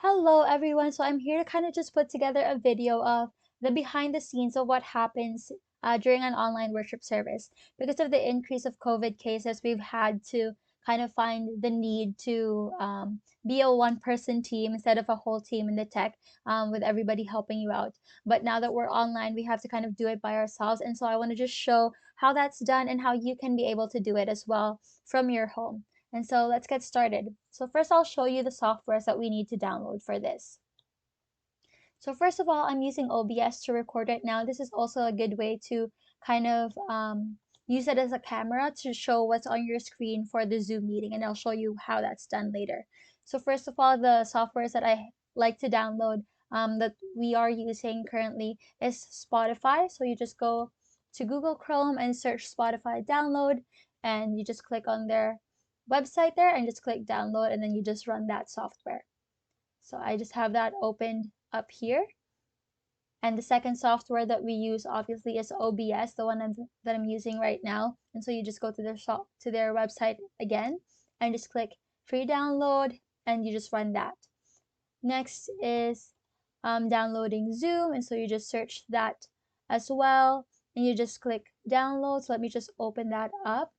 Hello everyone. So I'm here to kind of just put together a video of the behind the scenes of what happens during an online worship service. Because of the increase of COVID cases, we've had to kind of find the need to be a one-person team instead of a whole team in the tech with everybody helping you out. But now that we're online, we have to kind of do it by ourselves. And so I want to just show how that's done and how you can be able to do it as well from your home. And so let's get started. So first I'll show you the softwares that we need to download for this. So first of all, I'm using OBS to record it now. This is also a good way to kind of use it as a camera to show what's on your screen for the Zoom meeting, and I'll show you how that's done later. So first of all, the softwares that I like to download that we are using currently is Spotify. So you just go to Google Chrome and search Spotify download, and you just click on their website there and just click download, and then you just run that software. So I just have that opened up here. And the second software that we use obviously is OBS, the one that I'm using right now. And so you just go to their website again and just click free download, and you just run that. Next is downloading Zoom, and so you just search that as well, and you just click download. So let me just open that up,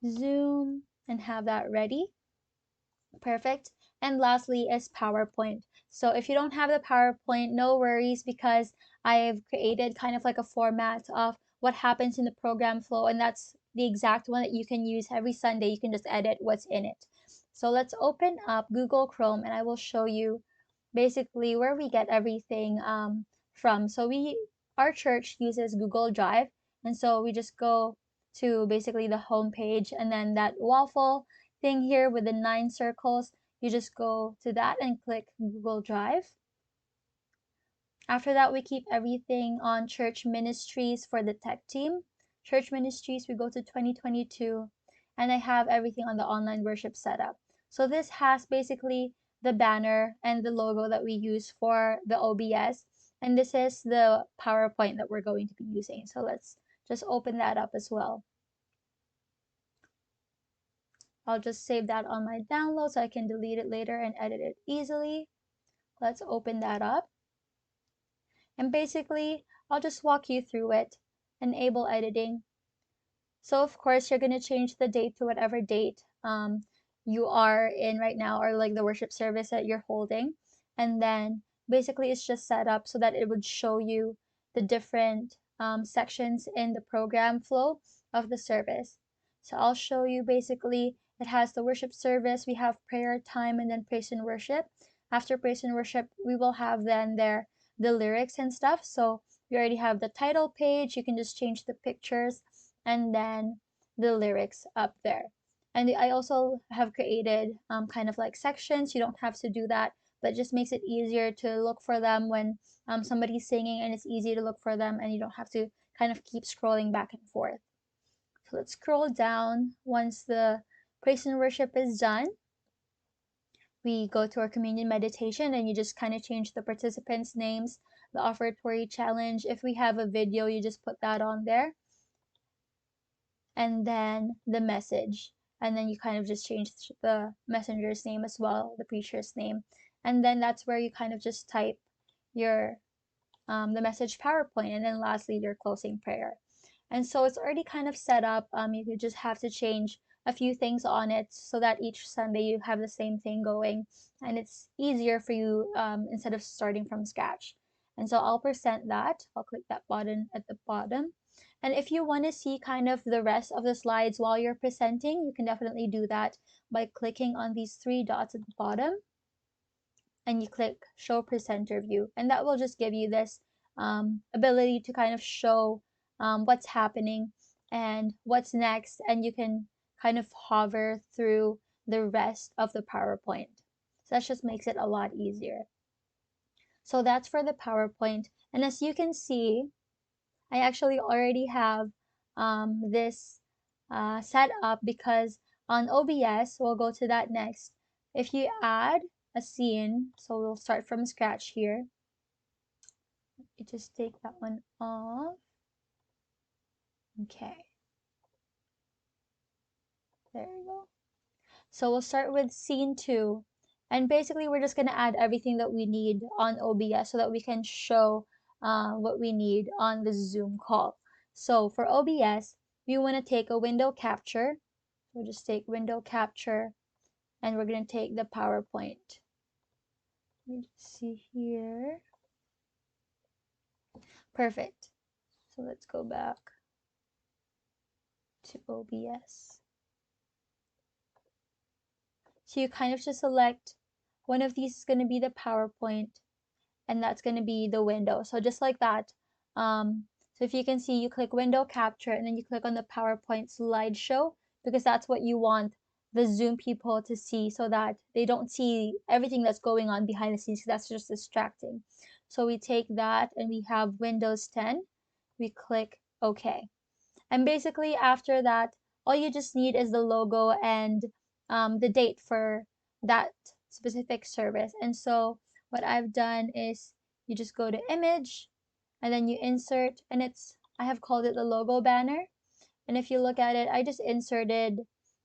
Zoom, and have that ready. Perfect. And lastly is PowerPoint. So if you don't have the PowerPoint, no worries, because I've created kind of like a format of what happens in the program flow, and that's the exact one that you can use every Sunday. You can just edit what's in it. So let's open up Google Chrome, and I will show you basically where we get everything from. So our church uses Google Drive, and so we just go to basically the home page, and then that waffle thing here with the 9 circles, you just go to that and click Google Drive. After that, we keep everything on Church Ministries for the tech team. Church Ministries, we go to 2022, and I have everything on the online worship setup. So this has basically the banner and the logo that we use for the OBS, and this is the PowerPoint that we're going to be using. So let's just open that up as well. I'll just save that on my download so I can delete it later and edit it easily. Let's open that up. And basically, I'll just walk you through it. Enable editing. So of course, you're going to change the date to whatever date you are in right now, or like the worship service that you're holding. And then basically it's just set up so that it would show you the different sections in the program flow of the service. So I'll show you basically it has the worship service, we have prayer time, and then praise and worship. After praise and worship, we will have then the lyrics and stuff. So we already have the title page. You can just change the pictures and then the lyrics up there. And I also have created kind of like sections. You don't have to do that, but it just makes it easier to look for them when somebody's singing, and it's easy to look for them, and you don't have to kind of keep scrolling back and forth. So let's scroll down. Once the praise and worship is done, we go to our communion meditation, and you just kind of change the participants' names, the offertory challenge. If we have a video, you just put that on there, and then the message, and then you kind of just change the messenger's name as well, the preacher's name, and then that's where you kind of just type your the message PowerPoint, and then lastly your closing prayer. And so it's already kind of set up. You could just have to change a few things on it so that each Sunday you have the same thing going, and it's easier for you instead of starting from scratch. And so I'll present that. I'll click that button at the bottom. And if you want to see kind of the rest of the slides while you're presenting, you can definitely do that by clicking on these 3 dots at the bottom, and you click show presenter view, and that will just give you this ability to kind of show what's happening and what's next, and you can kind of hover through the rest of the PowerPoint. So that just makes it a lot easier. So that's for the PowerPoint, and as you can see, I actually already have this set up, because on OBS, we'll go to that next. If you add a scene, so we'll start from scratch here. You just take that one off. Okay. There we go. So we'll start with scene 2. And basically, we're just going to add everything that we need on OBS so that we can show what we need on the Zoom call. So for OBS, we want to take a window capture. We'll just take window capture, and we're going to take the PowerPoint. Let me see here. Perfect. So let's go back to OBS. So you kind of just select one of these is going to be the PowerPoint, and that's going to be the window. So just like that. So if you can see, you click window capture and then you click on the PowerPoint slideshow because that's what you want the Zoom people to see so that they don't see everything that's going on behind the scenes. That's just distracting. So we take that and we have Windows 10. We click OK. And basically after that, all you just need is the logo and the date for that specific service. And so what I've done is you just go to image and then you insert, and I have called it the logo banner. And if you look at it, I just inserted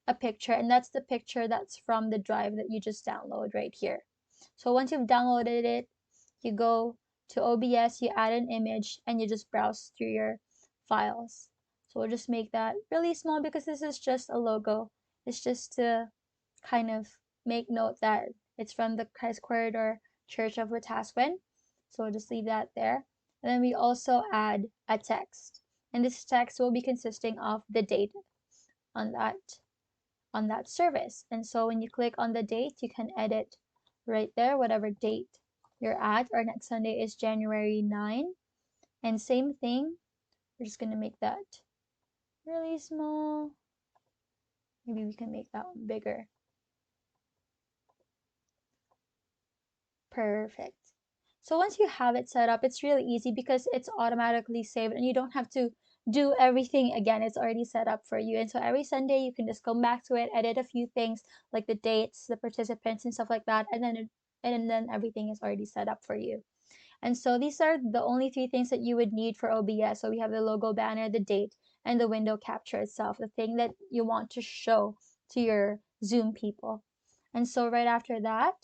a picture, and that's the picture that's from the drive that you just download right here. So once you've downloaded it, you go to OBS, you add an image, and you just browse through your files. So we'll just make that really small because this is just a logo. It's just to kind of make note that it's from the Christ Corridor Church of Wetaskiwin. So we'll just leave that there. And then we also add a text. And this text will be consisting of the date on that service. And so when you click on the date, you can edit right there, whatever date you're at. Our next Sunday is January 9. And same thing, we're just going to make that really small. Maybe we can make that one bigger. Perfect. So once you have it set up, it's really easy because it's automatically saved and you don't have to do everything again. It's already set up for you. And so every Sunday you can just come back to it, edit a few things like the dates, the participants and stuff like that. And then everything is already set up for you. And so these are the only three things that you would need for OBS. So we have the logo banner, the date, and the window capture itself, the thing that you want to show to your Zoom people. And so right after that,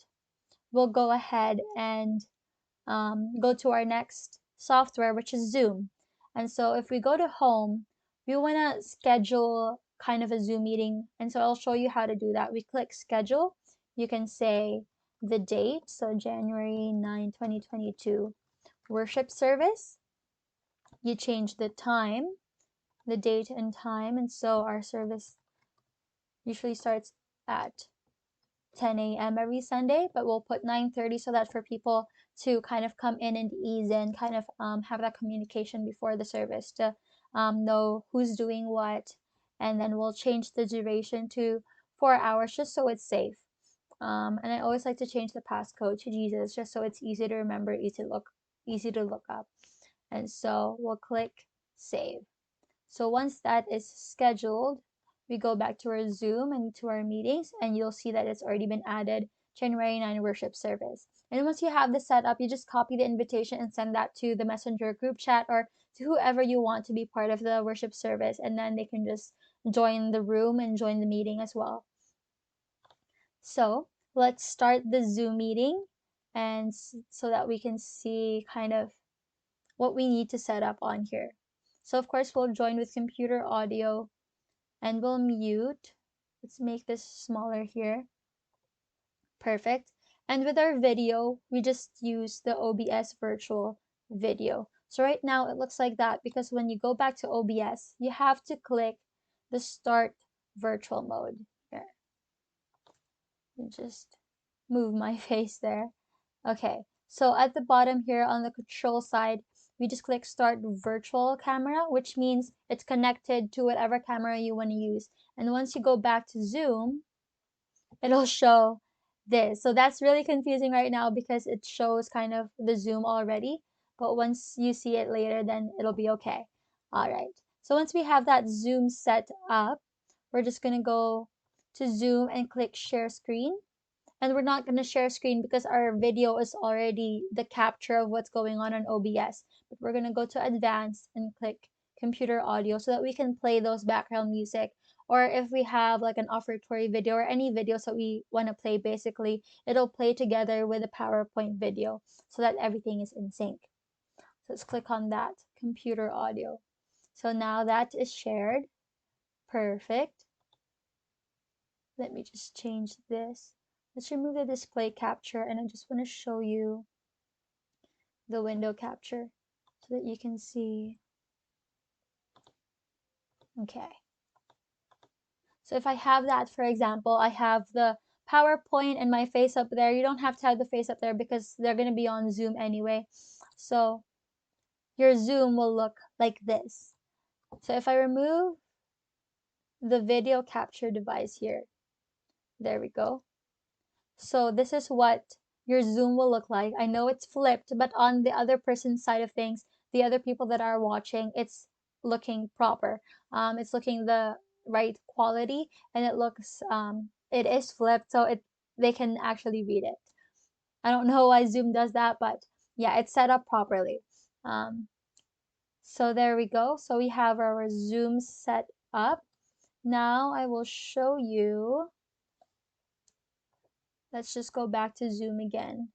we'll go ahead and go to our next software, which is Zoom. And so if we go to home, we want to schedule kind of a Zoom meeting. And so I'll show you how to do that. We click schedule. You can say the date, so January 9, 2022, worship service. You change the time, the date and time. And so our service usually starts at 10 a.m. every Sunday, but we'll put 9:30 so that for people to kind of come in and ease in, kind of have that communication before the service to know who's doing what. And then we'll change the duration to 4 hours just so it's safe. And I always like to change the passcode to Jesus just so it's easy to remember, easy to look up. And so we'll click save. So once that is scheduled, we go back to our Zoom and to our meetings, and you'll see that it's already been added, January 9 worship service. And once you have this set up, you just copy the invitation and send that to the Messenger group chat or to whoever you want to be part of the worship service, and then they can just join the room and join the meeting as well. So let's start the Zoom meeting, and so that we can see kind of what we need to set up on here. So of course we'll join with computer audio and we'll mute. Let's make this smaller here. Perfect. And with our video, we just use the OBS virtual video. So right now it looks like that because when you go back to OBS, you have to click the start virtual mode here. And just move my face there. Okay, so at the bottom here on the control side, we just click start virtual camera, which means it's connected to whatever camera you want to use. And once you go back to Zoom, it'll show this. So that's really confusing right now because it shows kind of the Zoom already. But once you see it later, then it'll be okay. All right. So once we have that Zoom set up, we're just going to go to Zoom and click share screen. And we're not going to share screen because our video is already the capture of what's going on OBS. But we're going to go to advanced and click computer audio so that we can play those background music or if we have like an offertory video or any videos that we want to play, basically, it'll play together with a PowerPoint video so that everything is in sync. So let's click on that, computer audio. So now that is shared. Perfect. Let me just change this. Let's remove the display capture, and I just want to show you the window capture so that you can see. Okay. So if I have that, for example, I have the PowerPoint and my face up there. You don't have to have the face up there because they're going to be on Zoom anyway. So your Zoom will look like this. So if I remove the video capture device here, there we go. So this is what your Zoom will look like. I know it's flipped, but on the other person's side of things, the other people that are watching, it's looking proper. It's looking the right quality, and it looks, it is flipped, so they can actually read it. I don't know why Zoom does that, but yeah, it's set up properly. So there we go. So we have our Zoom set up. Now I will show you. Let's just go back to Zoom again.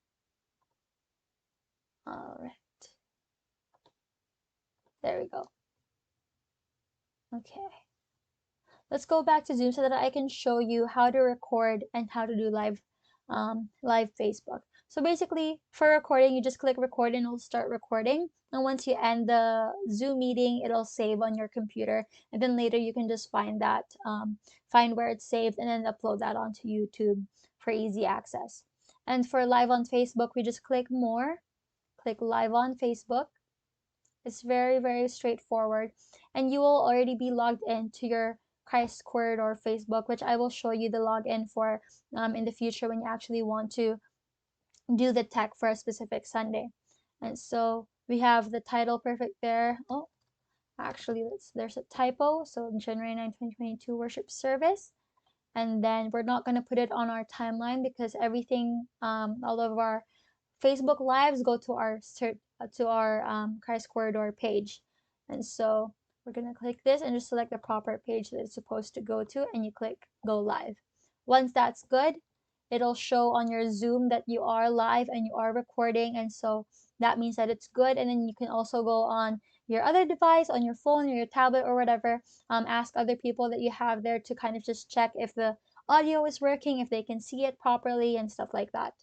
All right. There we go. Okay. Let's go back to Zoom so that I can show you how to record and how to do live Facebook. So basically, for recording, you just click record and it'll start recording. And once you end the Zoom meeting, it'll save on your computer. And then later you can just find that, find where it's saved, and then upload that onto YouTube for easy access. And for live on Facebook, we just click more, click live on Facebook. It's very, very straightforward. And you will already be logged into your Christ Corridor Facebook, which I will show you the login for in the future when you actually want to do the tech for a specific Sunday. And so we have the title perfect there. Oh, actually, there's a typo. So January 9, 2022 worship service. And then we're not going to put it on our timeline because everything, all of our Facebook lives go to our Christ Corridor page. And so we're going to click this and just select the proper page that it's supposed to go to, and you click go live. Once that's good, it'll show on your Zoom that you are live and you are recording, and so that means that it's good. And then you can also go on your other device, on your phone or your tablet or whatever, ask other people that you have there to kind of just check if the audio is working, if they can see it properly and stuff like that.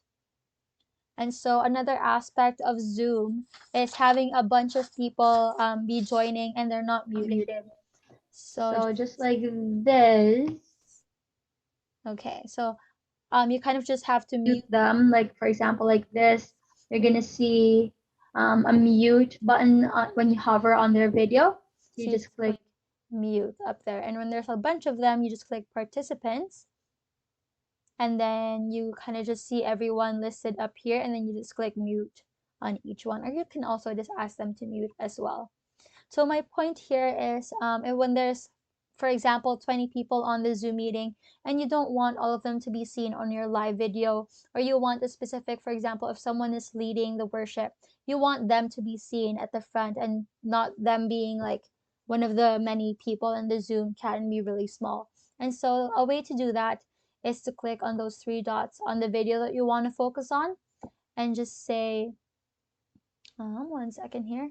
And so another aspect of Zoom is having a bunch of people be joining and they're not muted. So just like this, okay, so you kind of just have to mute mute them. Like for example, like this, you're gonna see a mute button when you hover on their video. So You you just just click click mute up there. And when there's a bunch of them, you just click participants. And then you kind of just see everyone listed up here. And then you just click mute on each one. Or you can also just ask them to mute as well. So my point here is when there's, for example, 20 people on the Zoom meeting and you don't want all of them to be seen on your live video, or you want a specific, for example, if someone is leading the worship, you want them to be seen at the front and not them being like one of the many people, and the Zoom can be really small. And so a way to do that is to click on those three dots on the video that you want to focus on and just say, 1 second here,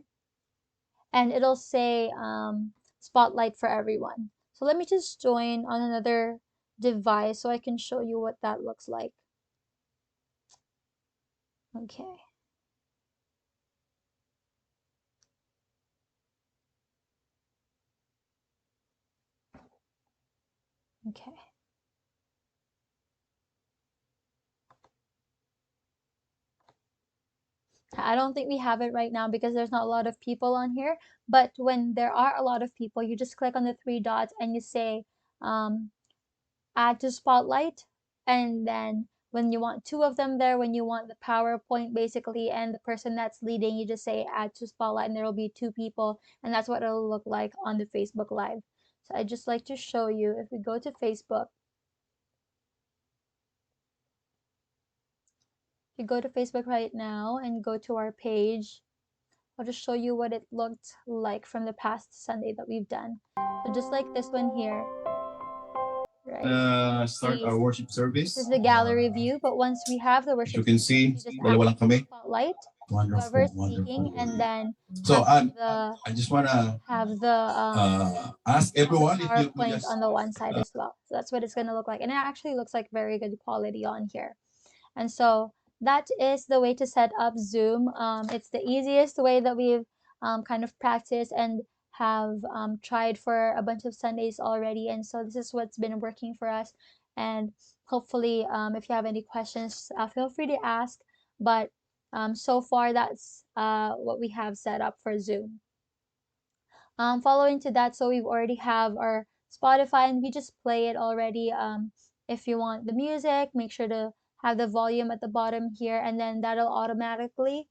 and it'll say spotlight for everyone. So let me just join on another device so I can show you what that looks like. Okay. Okay. I don't think we have it right now because there's not a lot of people on here. But when there are a lot of people, you just click on the three dots and you say um, add to spotlight. And then when you want two of them there, when you want the PowerPoint basically and the person that's leading, you just say add to spotlight and there will be two people. And that's what it'll look like on the Facebook Live. So I'd just like to show you, if we go to Facebook, if you go to Facebook right now and go to our page, I'll just show you what it looked like from the past Sunday that we've done. So just like this one here, right? Start our worship This is service. the gallery view, but once we have the As you worship can service, see, you just dalawa lang activate the kami. spotlight, whoever Wonderful, is speaking, wonderful. and then So the I just wanna have ask the everyone if you could PowerPoint just on the one side as well. So that's what it's gonna look like, and it actually looks like very good quality on here. And so that is the way to set up Zoom. It's the easiest way that we've kind of practiced and have tried for a bunch of Sundays already. And so this is what's been working for us. And hopefully, if you have any questions, feel free to ask. But so far, that's what we have set up for Zoom. Following to that, so we've already have our Spotify and we just play it already. If you want the music, make sure to have the volume at the bottom here, and then that'll automatically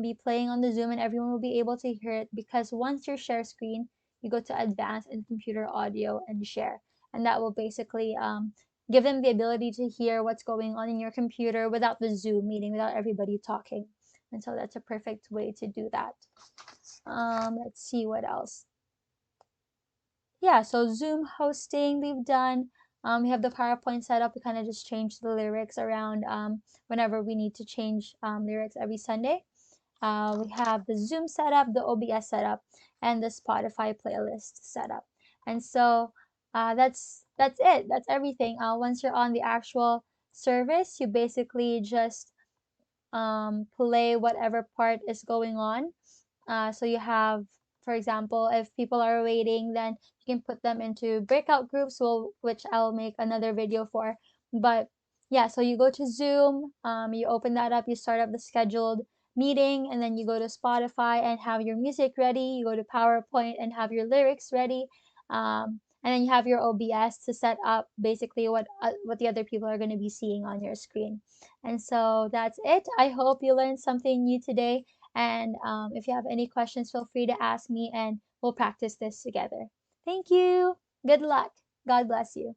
be playing on the Zoom, and everyone will be able to hear it because once you share screen, you go to advanced and computer audio and share, and that will basically give them the ability to hear what's going on in your computer without the Zoom meeting, without everybody talking. And so that's a perfect way to do that. Let's see what else. Yeah, so Zoom hosting we've done. We have the PowerPoint set up. We kind of just change the lyrics around whenever we need to change lyrics every Sunday. We have the Zoom setup, the OBS setup, and the Spotify playlist setup. And so that's it. That's everything. Once you're on the actual service, you basically just play whatever part is going on. So you have, for example, if people are waiting, then you can put them into breakout groups, which I'll make another video for. But yeah, so you go to Zoom, you open that up, you start up the scheduled meeting, and then you go to Spotify and have your music ready. You go to PowerPoint and have your lyrics ready. And then you have your OBS to set up basically what the other people are going to be seeing on your screen. And so that's it. I hope you learned something new today. And if you have any questions, feel free to ask me and we'll practice this together. Thank you. Good luck. God bless you.